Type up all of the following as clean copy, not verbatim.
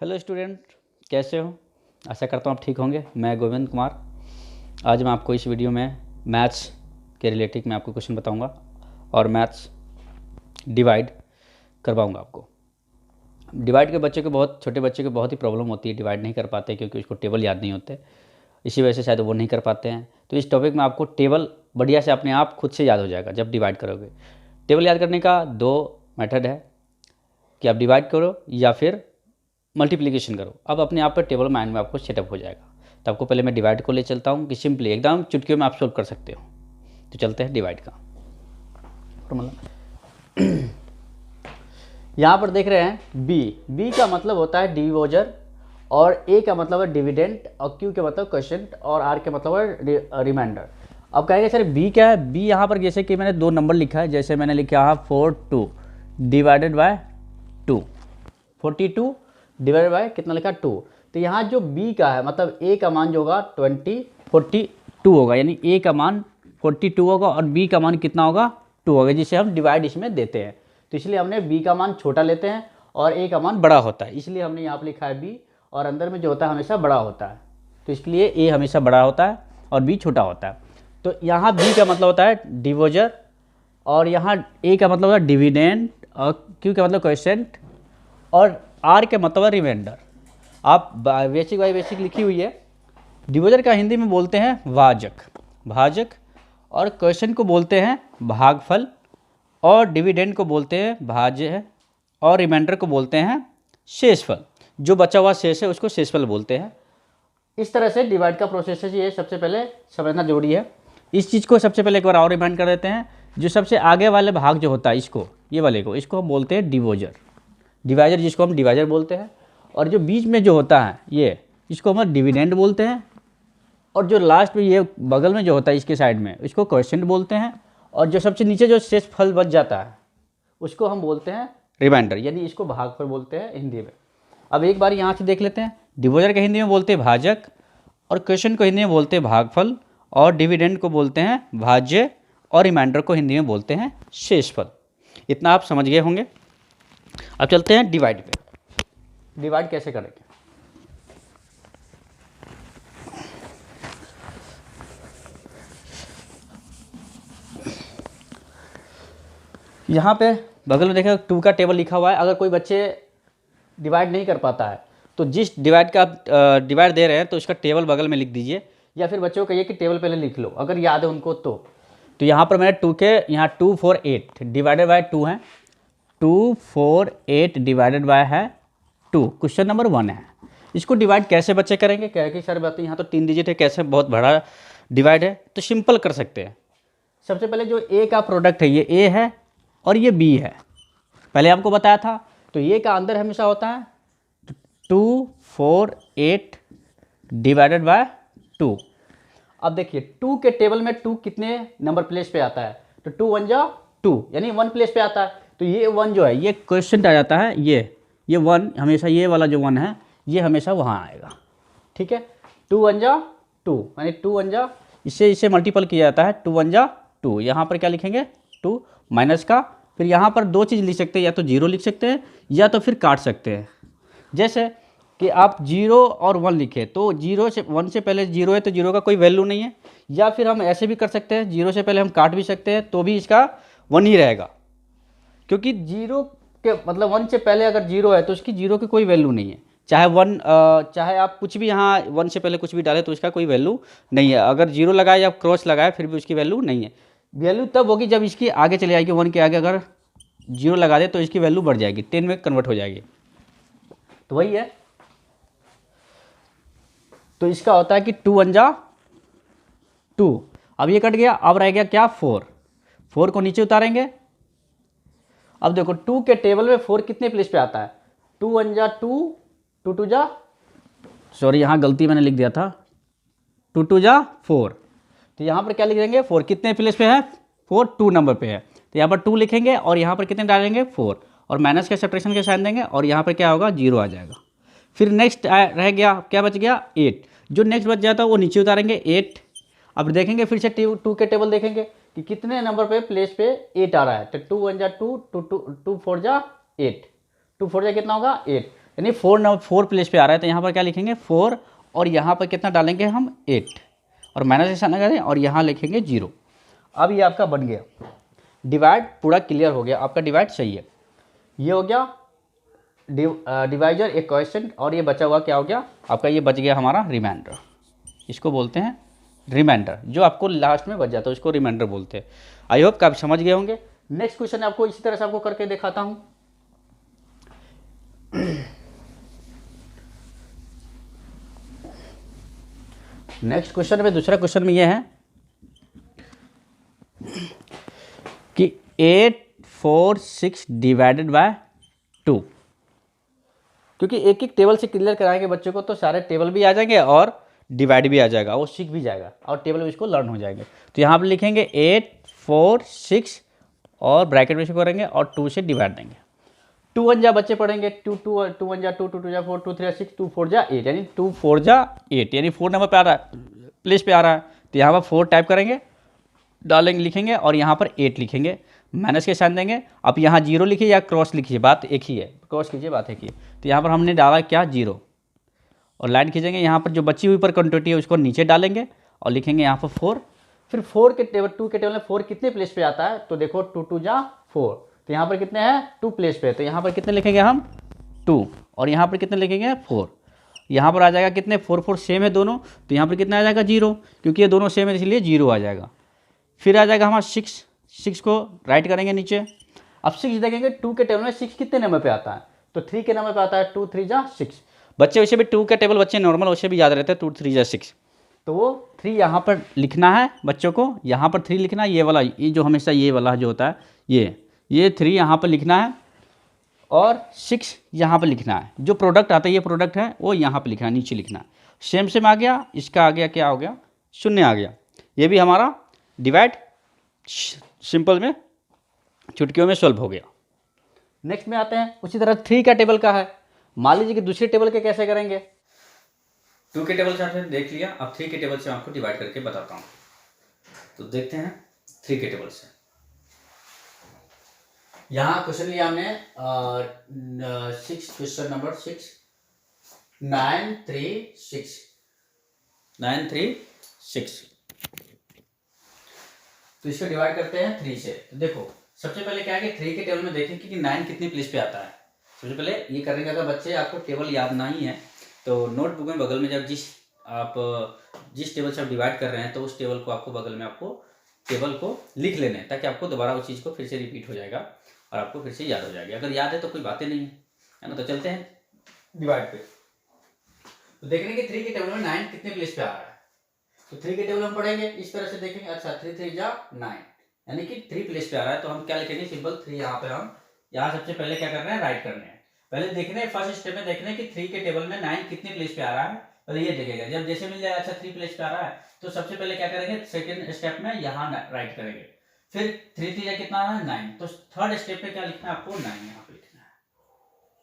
Hello student, कैसे हो? आशा करता हूँ आप ठीक होंगे। मैं गोविंद कुमार। आज मैं आपको इस वीडियो में मैथ्स के रिलेटेड मैं आपको क्वेश्चन बताऊंगा और मैथ्स डिवाइड करवाऊंगा आपको। डिवाइड के बच्चे को बहुत छोटे बच्चे को बहुत ही प्रॉब्लम होती है, डिवाइड नहीं कर पाते क्योंकि उसको टेबल याद नहीं होते। इसी वजह से शायद वो नहीं कर पाते हैं। तो इस टॉपिक में आपको टेबल बढ़िया से अपने आप खुद से याद हो जाएगा जब डिवाइड करोगे। टेबल याद करने का दो मेथड है कि आप डिवाइड करो या फिर मल्टीप्लिकेशन करो। अब अपने आप पर टेबल माइंड में आपको सेटअप हो जाएगा। तो आपको पहले मैं डिवाइड को ले चलता हूँ कि सिंपली एकदम चुटकियों में आप सोल्व कर सकते हो। तो चलते हैं डिवाइड का फॉर्मूला। यहाँ पर देख रहे हैं बी का मतलब होता है डिवोजर, और ए का मतलब है डिविडेंड, और क्यू का मतलब क्वोशिएंट, और आर का मतलब है रिमाइंडर। अब कहेंगे सर बी क्या है? बी यहाँ पर जैसे कि मैंने दो नंबर लिखा है, जैसे मैंने लिखा है 42 डिवाइडेड बाय 2, 42 डिवाइडेड बाय कितना लिखा 2। तो यहाँ जो b का है मतलब a का मान जो होगा 42 होगा, यानी a का मान 42 होगा और b का मान कितना होगा 2 होगा, जिसे हम डिवाइड इसमें देते हैं। तो इसलिए हमने b का मान छोटा लेते हैं और a का मान बड़ा होता है, इसलिए हमने यहाँ पर लिखा है b, और अंदर में जो होता है हमेशा बड़ा होता है। तो इसलिए a हमेशा बड़ा होता है और b छोटा होता है। तो यहाँ b का मतलब होता है डिवोजर, और यहाँ a का मतलब होता है डिविडेंड, और q का मतलब क्वोशिएंट, और आर के मतलब है रिमाइंडर। आप बेसिक बाई बेसिक लिखी हुई है। डिविजन का हिंदी में बोलते हैं भाजक, और क्वेश्चन को बोलते हैं भागफल, और डिविडेंड को बोलते हैं भाज्य, और रिमाइंडर को बोलते हैं शेषफल। जो बचा हुआ शेष है उसको शेषफल बोलते हैं। इस तरह से डिवाइड का प्रोसेस है, ये सबसे पहले समझना जरूरी है। इस चीज़ को सबसे पहले एक बार और रिमाइंड कर देते हैं। जो सबसे आगे वाले भाग जो होता है इसको, ये वाले को, इसको हम बोलते हैं डिवाइजर, जिसको हम डिवाइजर बोलते हैं। और जो बीच में जो होता है ये, इसको हम डिविडेंड बोलते हैं। और जो लास्ट में ये बगल में जो होता है इसके साइड में, इसको क्वोशिएंट बोलते हैं। और जो सबसे नीचे जो शेष फल बच जाता है उसको हम बोलते हैं रिमाइंडर, यानी इसको भागफल बोलते हैं हिंदी में। अब एक बार यहाँ से देख लेते हैं। डिविजर के हिंदी में बोलते हैं भाजक, और क्वेश्चन को हिंदी में बोलते हैं भागफल, और डिविडेंड को बोलते हैं भाज्य, और रिमाइंडर को हिंदी में बोलते हैं शेषफल। इतना आप समझ गए होंगे। अब चलते हैं डिवाइड पे। डिवाइड कैसे करेंगे? यहाँ पे बगल में देखा 2 का टेबल लिखा हुआ है। अगर कोई बच्चे डिवाइड नहीं कर पाता है तो जिस डिवाइड का डिवाइड दे रहे हैं तो उसका टेबल बगल में लिख दीजिए, या फिर बच्चों को कहिए कि टेबल पहले लिख लो अगर याद है उनको। तो यहाँ पर मैंने 2 के यहाँ 2 4 8 डिवाइडेड बाय 2 है, 2 4 8 डिवाइडेड बाय है 2। क्वेश्चन नंबर 1 है। इसको डिवाइड कैसे बच्चे करेंगे? कह के सर बात यहाँ तो 3 डिजिट है, कैसे बहुत बड़ा डिवाइड है? तो सिंपल कर सकते हैं। सबसे पहले जो ए का प्रोडक्ट है, ये ए है और ये बी है, पहले आपको बताया था। तो ये का अंदर हमेशा होता है 2 4 8 डिवाइडेड बाय 2। अब देखिए 2 के टेबल में 2 कितने नंबर प्लेस पे आता है? तो 2 1 जा 2, यानी 1 प्लेस पे आता है। तो ये 1 जो है ये क्वेश्चन आ जाता है, ये 1 हमेशा, ये वाला जो 1 है ये हमेशा वहाँ आएगा। ठीक है, 2 1 जा 2, यानी 2 1 जा, इसे मल्टीपल किया जाता है, 2 1 जा 2। यहाँ पर क्या लिखेंगे? 2 माइनस का, फिर यहाँ पर दो चीज़ लिख सकते हैं, या तो 0 लिख सकते हैं या तो फिर काट सकते हैं। जैसे कि आप 0 और 1 लिखे तो 0 से 1 से पहले 0 है तो 0 का कोई वैल्यू नहीं है। या फिर हम ऐसे भी कर सकते हैं, 0 से पहले हम काट भी सकते हैं तो भी इसका 1 ही रहेगा, क्योंकि 0 के मतलब 1 से पहले अगर 0 है तो उसकी 0 की कोई वैल्यू नहीं है। चाहे आप कुछ भी यहाँ 1 से पहले कुछ भी डालें तो इसका कोई वैल्यू नहीं है। अगर 0 लगाए या क्रॉस लगाए फिर भी उसकी वैल्यू नहीं है। वैल्यू तब होगी जब इसकी आगे चले जाएगी, 1 के आगे अगर 0 लगा दे तो इसकी वैल्यू बढ़ जाएगी, 10 में कन्वर्ट हो जाएगी। तो वही है। तो इसका होता है कि 2 1 जा 2। अब ये कट गया, अब रह गया क्या? 4 को नीचे उतारेंगे। अब देखो 2 के टेबल में 4 कितने प्लेस पे आता है? 2 1 जा 2, 2 2 जा, सॉरी यहाँ गलती मैंने लिख दिया था, 2 2 जा 4। तो यहाँ पर क्या लिख देंगे? 4 कितने प्लेस पे है? 4 2 नंबर पे है, तो यहाँ पर 2 लिखेंगे और यहाँ पर कितने डालेंगे? 4, और माइनस के सब्ट्रैक्शन के साइन देंगे और यहाँ पर क्या होगा? 0 आ जाएगा। फिर नेक्स्ट रह गया, क्या बच गया? 8। जो नेक्स्ट बच जाता है वो नीचे उतारेंगे 8। अब देखेंगे फिर से 2 के टेबल देखेंगे कि कितने नंबर पे प्लेस पे 8 आ रहा है। तो 2 1 जा 2, 2 4 जा 8, 2 4 जा कितना होगा? 8, यानी 4 प्लेस पे आ रहा है, तो यहाँ पर क्या लिखेंगे 4, और यहाँ पर कितना डालेंगे हम 8, और माइनस के सामने करें और यहाँ लिखेंगे 0। अब ये आपका बन गया डिवाइड, पूरा क्लियर हो गया, आपका डिवाइड सही है। ये हो गया डिवाइजर, एक क्वेश्चन, और ये बचा हुआ क्या हो गया आपका, ये बच गया हमारा रिमाइंडर। इसको बोलते हैं रिमाइंडर, जो आपको लास्ट में बच जाता है उसको रिमाइंडर बोलते हैं। आई होप कि आप समझ गए होंगे। नेक्स्ट क्वेश्चन आपको इसी तरह से आपको करके दिखाता हूँ। नेक्स्ट क्वेश्चन में, दूसरा क्वेश्चन में ये है कि 8, 4, 6 डिवाइडेड बाय 2। क्योंकि एक एक टेबल से क्लियर कराएंगे बच्चों को, तो सारे टेबल भी आ जाएंगे और डिवाइड भी आ जाएगा, वो सीख भी जाएगा और टेबल भी इसको लर्न हो जाएंगे। तो यहाँ पर लिखेंगे 8, 4, 6 और ब्रैकेट में इसको करेंगे और 2 से डिवाइड देंगे। 2 1 जा बच्चे पढ़ेंगे, 2 1 जा 2, 2 2 जा 4, 2 3 जा 6, 2 4 जा 8, यानी 2 4 जा 8, यानी 4 नंबर पे आ रहा है, प्लेस पे आ रहा है। तो यहाँ पर 4 टाइप करेंगे, डालेंगे, लिखेंगे और यहाँ पर 8 लिखेंगे, माइनस के साइन देंगे। अब यहाँ 0 लिखिए या क्रॉस लिखिए, बात एक ही है, क्रॉस कीजिए, बात एक ही है। तो यहाँ पर हमने डाला क्या 0, और लाइन खींचेंगे, यहाँ पर जो बची हुई पर क्वांटिटी है उसको नीचे डालेंगे और लिखेंगे यहाँ पर 4। फिर 4 के टेबल, 2 के टेबल में 4 कितने प्लेस पे आता है, तो देखो 2 2 जा 4, तो यहाँ पर कितने हैं 2 प्लेस पे, तो यहाँ पर कितने लिखेंगे हम 2, और यहाँ पर कितने लिखेंगे 4। यहाँ पर आ जाएगा कितने, 4 4 सेम है दोनों, तो यहाँ पर कितना आ जाएगा 0, क्योंकि ये दोनों सेम है इसलिए 0 आ जाएगा। फिर आ जाएगा हमारा 6 को राइट करेंगे नीचे। अब 6 देखेंगे 2 के टेबल में 6 कितने नंबर पे आता है, तो 3 के नंबर पे आता है, 2 3 जा 6। बच्चे वैसे भी 2 का टेबल बच्चे नॉर्मल वैसे भी याद रहते हैं, 2 3 जा 6, तो वो 3 यहाँ पर लिखना है बच्चों को, यहाँ पर 3 लिखना है, ये वाला, ये जो हमेशा ये वाला जो होता है ये 3 यहाँ पर लिखना है और 6 यहाँ पर लिखना है। जो प्रोडक्ट आता है, ये प्रोडक्ट है, वो यहाँ पर लिखना है, नीचे लिखना है। सेम आ गया, इसका आ गया क्या हो गया 0 आ गया। ये भी हमारा डिवाइड सिंपल में चुटकियों में सॉल्व हो गया। नेक्स्ट में आते हैं, उसी तरह 3 का टेबल का है। मान लीजिए कि दूसरे टेबल के कैसे करेंगे, 2 के टेबल से आपने देख लिया, अब 3 के टेबल से आपको डिवाइड करके बताता हूँ। तो देखते हैं 3 के टेबल से। यहाँ क्वेश्चन लिया हमने 6, क्वेश्चन नंबर 6, 9 3 6, 9 3 6। तो इसको डिवाइड करते हैं 3 से। तो देखो सबसे पहले क्या है कि 3 के टेबल में देखें कि 9 कितनी प्लेस पे आता है। सबसे पहले ये करने का, अगर बच्चे आपको टेबल याद नहीं है तो नोटबुक में बगल में जब जिस टेबल से आप डिवाइड कर रहे हैं, तो उस टेबल को आपको बगल में आपको टेबल को लिख लेना है, ताकि आपको दोबारा उस चीज़ को फिर से रिपीट हो जाएगा और आपको फिर से याद हो जाएगी। अगर याद है तो कोई बातें नहीं है ना। तो चलते हैं डिवाइड पे। तो देखेंगे कि 3 के टेबल में 9 कितने प्लेस पे आ रहा है। तो 3 के टेबल हम पढ़ेंगे, इस तरह से देखेंगे, अच्छा 3 3 जा 9, यानी कि 3 प्लेस पे आ रहा है। तो हम क्या लिखेंगे, सिंपल 3 यहाँ पे हम यहाँ सबसे पहले क्या कर रहे हैं, राइट करने हैं। पहले देखने फर्स्ट स्टेप में देखने कि 3 के टेबल में 9 कितने प्लेस पे आ रहा है, पहले ये देखेगा। जब जैसे मिल जाएगा अच्छा 3 प्लेस पे आ रहा है, तो सबसे पहले क्या करेंगे, सेकंड स्टेप में यहाँ राइट करेंगे। फिर 3 3 कितना आ रहा है 9, तो थर्ड स्टेप पे क्या लिखना है आपको, 9 यहाँ पे लिखना है,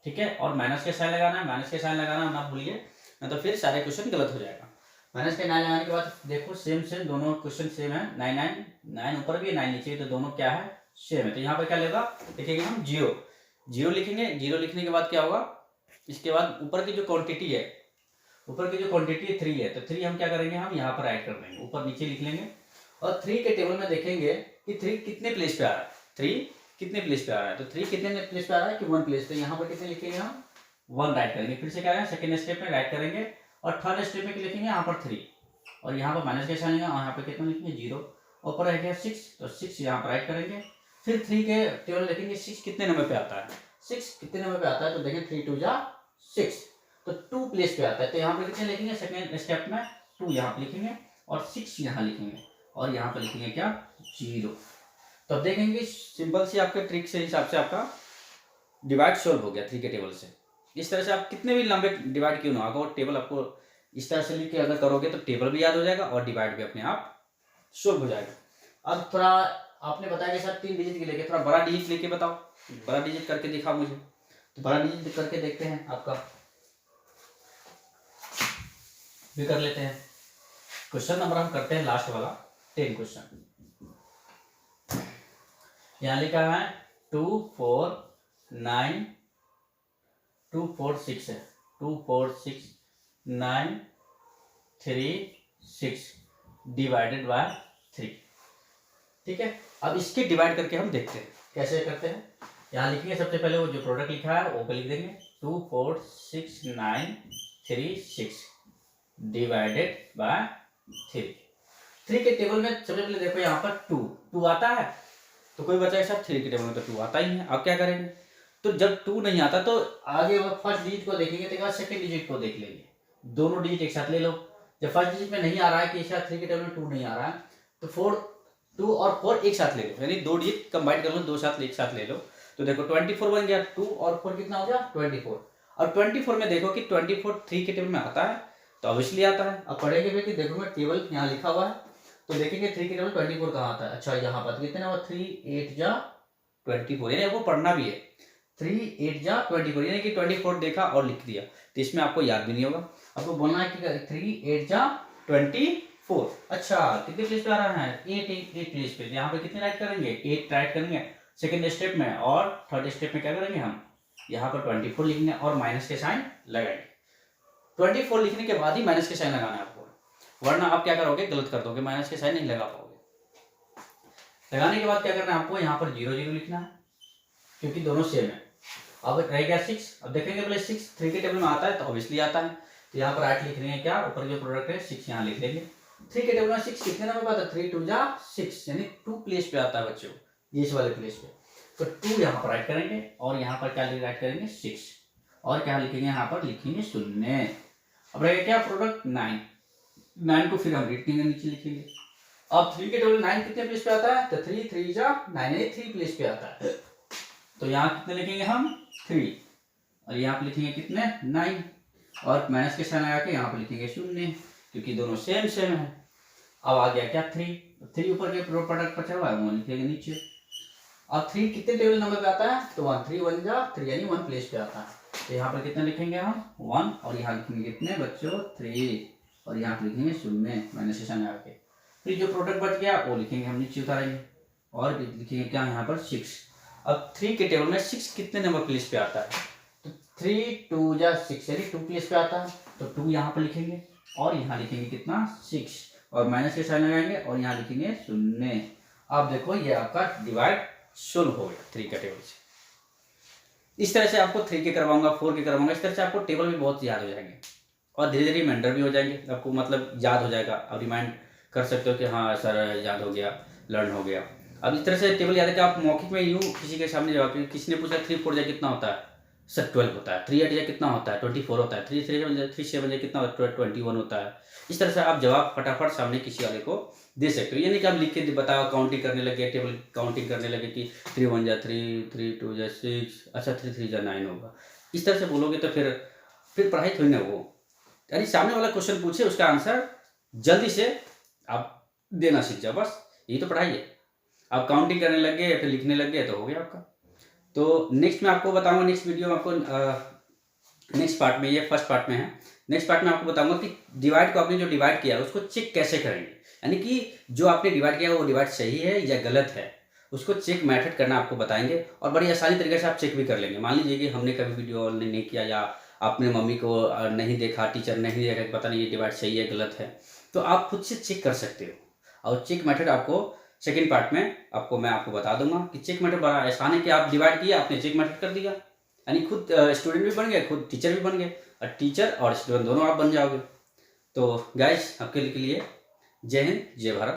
ठीक है। और माइनस के साइन लगाना है, माइनस के साइन लगाना ना भूलिए, ना तो फिर सारे क्वेश्चन गलत हो जाएगा। माइनस के 9 लगाने के बाद देखो सेम दोनों क्वेश्चन सेम है, 9 9 ऊपर भी 9 नीचे, तो दोनों क्या है सेम है। तो यहाँ पर क्या लेगा, लिखेंगे हम 0 लिखेंगे। 0 लिखने के बाद क्या होगा, इसके बाद ऊपर की जो क्वांटिटी है, ऊपर की जो क्वांटिटी 3 है, तो 3 हम क्या करेंगे, हम यहाँ पर राइट कर देंगे, ऊपर नीचे लिख लेंगे। और 3 के टेबल में देखेंगे कि 3 कितने प्लेस पे आ रहा है, 3 कितने प्लेस पे आ रहा है, तो 3 कितने प्लेस पे आ रहा है कि 1 प्लेस, तो यहाँ पर कितने लिखेंगे हम 1 राइट करेंगे। फिर से क्या है, सेकंड स्टेप में राइट करेंगे और थर्ड स्टेप में लिखेंगे यहाँ पर 3, और यहाँ पर माइनस के साइन लेंगे, और यहाँ पर कितना लिखेंगे 0, ऊपर रह गया 6, तो 6 यहाँ पर राइट करेंगे। फिर 3 के टेबल लिखेंगे 6 कितने नंबर पे आता है, 6 कितने नंबर पे आता है, तो देखें 3 2 जा 6, तो 2 प्लेस पे आता है। तो यहाँ पर कितने लिखेंगे, सेकंड स्टेप में 2 यहाँ पे लिखेंगे और 6 यहाँ लिखेंगे, और यहाँ पर लिखेंगे क्या 0। तो अब देखेंगे सिंपल सी आपके ट्रिक से हिसाब से आपका डिवाइड सॉल्व हो गया 3 के टेबल से। इस तरह से आप कितने भी लंबे डिवाइड क्यों ना होगा, और टेबल आपको इस तरह से लिख के अगर करोगे तो टेबल भी याद हो जाएगा और डिवाइड भी अपने आप सॉल्व हो जाएगा। अब थोड़ा आपने बताया कि सर 3 डिजिट के लेके थोड़ा बड़ा डिजिट लेके बताओ, बड़ा डिजिट करके दिखाओ मुझे। तो बड़ा डिजिट करके देखते हैं, आपका भी कर लेते हैं। क्वेश्चन नंबर हम करते हैं लास्ट वाला 10 क्वेश्चन। यहाँ लिखा है 2 4 9 2 4 6 है, 2 4 6 9 3 6 डिवाइडेड बाय 3। ठीक है, अब इसके डिवाइड करके हम देखते हैं कैसे करते हैं। यहाँ लिखेंगे सबसे पहले वो जो प्रोडक्ट लिखा है वो पे लिख देंगे 2 4 6 9 3 6 डिवाइडेड बाय 3। 3 के टेबल में सबसे पहले देखो यहाँ पर 2 आता है, तो कोई बच्चा के साथ 3 के टेबल में तो 2 आता ही है। अब क्या करेंगे, तो जब 2 नहीं आता तो आगे वो फर्स्ट डिजिट को देखेंगे, तो सेकंड डिजिट को देख लेंगे, दोनों डिजिट एक साथ ले लो। जब फर्स्ट डिजिट में नहीं आ रहा है कि एक साथ 3 के टेबल में 2 नहीं आ रहा है, तो 2 और 4 एक साथ ले लो, यानी 2 डिजिट कंबाइन कर लो, 2 साथ एक साथ ले लो। तो देखो 24 बन गया, 2 और 4 कितना हो गया 24। और 24 में देखो कि 24 3 के टेबल में आता है, तो ऑब्वियसली आता है। अब पढ़ेंगे फिर कि देखो टेबल यहाँ लिखा हुआ है, तो देखेंगे 3 के टेबल 24 कहाँ आता है। अच्छा यहाँ पर कितने हुआ 3 8 जा 24, यानी आपको पढ़ना भी है 3 8 जा 24, यानी कि 24 देखा और लिख दिया, तो इसमें आपको याद भी नहीं होगा। आपको बोलना है कि 3 8 जा 24। अच्छा कितने प्लेस पे आ रहा है 8 प्लेस पे, यहाँ पे कितने राइट करेंगे 8 राइट करेंगे सेकंड स्टेप में, और थर्ड स्टेप में क्या करेंगे हम यहाँ पर 24 लिखेंगे और माइनस के साइन लगाएंगे। 24 लिखने के बाद ही माइनस के साइन लगाना है आपको, वरना आप क्या करोगे गलत कर दोगे, माइनस के साइन नहीं लगा पाओगे। लगाने के बाद क्या करना है आपको यहाँ पर 0 0 लिखना है, क्योंकि दोनों सेम है। अब रह गया 6, अब देखेंगे पहले 6 3 के टेबल में आता है तो ऑब्वियसली आता है, तो यहाँ पर राइट लिख रहे हैं क्या, ऊपर जो प्रोडक्ट है 6 यहाँ लिख देंगे। 3 के टेबल में 6 कितने नंबर पे आता है 3 2 जा 6, यानी 2 प्लेस पे आता है बच्चों, इस वाले प्लेस पे। तो 2 यहाँ पर राइट करेंगे और यहाँ पर क्या राइट करेंगे 6, और क्या लिखेंगे यहाँ पर लिखेंगे 0। अब रहेगा क्या प्रोडक्ट 9 को फिर हम लिखेंगे नीचे लिखेंगे। अब 3 के टेबल 9 कितने प्लेस पे आता है, तो 3 3 जा 9, यानी 3 प्लेस पे आता है, तो यहाँ कितने लिखेंगे हम 3, और यहाँ पे लिखेंगे कितने 9, और माइनस के साइन लगा के यहाँ पे लिखेंगे 0, क्योंकि दोनों सेम है। अब आ गया क्या 3 ऊपर के प्रोडक्ट बचा हुआ है वो लिखेंगे नीचे। अब 3 कितने टेबल नंबर पे आता है, तो 1 3 1 जा 3, यानी 1 प्लेस पे आता है, तो यहाँ पर कितने लिखेंगे हम 1, और यहाँ लिखेंगे कितने बच्चों 3, और यहाँ पे लिखेंगे 0 माइनस के साइन लगा के। फिर जो प्रोडक्ट बच गया वो लिखेंगे हम नीचे उतारेंगे, और लिखेंगे क्या यहाँ पर 6। अब 3 के टेबल में 6 कितने नंबर प्लेस पे आता है, तो 3 2 जा 6, यानी 2 प्लेस पे आता है, तो 2 यहाँ पर लिखेंगे और यहाँ लिखेंगे कितना 6, और माइनस के साइन लगाएंगे और यहाँ लिखेंगे 0। अब देखो ये आपका डिवाइड सोल्व हो गया 3 के टेबल से। इस तरह से आपको 3 के करवाऊंगा 4 के करवाऊंगा, इस तरह से आपको टेबल भी बहुत याद हो जाएंगे, और धीरे धीरे रिमाइंडर भी हो जाएंगे, आपको मतलब याद हो जाएगा। अब रिमाइंड कर सकते हो कि हाँ सर याद हो गया, लर्न हो गया। अब इस तरह से टेबल याद है कि आप मौखिक में यूँ किसी के सामने जवाब, किसी ने पूछा 3 4 जा कितना होता है, सर 12 होता है। 3 8 जा कितना होता है 24 होता है। 3 7 जा कितना होता है 21 होता है। इस तरह से आप जवाब फटाफट सामने किसी वाले को दे सकते हो, यानी कि आप लिख के बताओ, काउंटिंग करने लगे, टेबल काउंटिंग करने लगे कि 3 1 जा 3 3 2 जा 6, अच्छा 3 3 जा 9 होगा। इस तरह से बोलोगे तो फिर पढ़ाई थोड़ी ना हो, यानी सामने वाला क्वेश्चन पूछे उसका आंसर जल्दी से आप देना सीख जाओ, बस यही तो पढ़ाई है। आप काउंटिंग करने लग गए फिर लिखने लग गए तो हो गया आपका। तो नेक्स्ट में आपको बताऊंगा, नेक्स्ट वीडियो में आपको नेक्स्ट पार्ट में, ये फर्स्ट पार्ट में है, नेक्स्ट पार्ट में आपको बताऊंगा कि डिवाइड को आपने जो डिवाइड किया उसको चेक कैसे करेंगे, यानी कि जो आपने डिवाइड किया वो डिवाइड सही है या गलत है, उसको चेक मेथड करना आपको बताएंगे, और बड़ी आसानी तरीके से आप चेक भी कर लेंगे। मान लीजिए कि हमने कभी वीडियो नहीं किया, या आपने मम्मी को नहीं देखा, टीचर नहीं देखा, पता नहीं ये डिवाइड सही है गलत है, तो आप खुद से चेक कर सकते हो। और चेक मेथड आपको सेकेंड पार्ट में मैं आपको बता दूंगा कि चेक मेथड बड़ा आसान है कि आप डिवाइड किया, आपने चेक मेथड कर दिया, यानी खुद स्टूडेंट भी बन गए, खुद टीचर भी बन गए, और टीचर और स्टूडेंट दोनों आप बन जाओगे। तो गाइस आपके लिए जय हिंद जय भारत।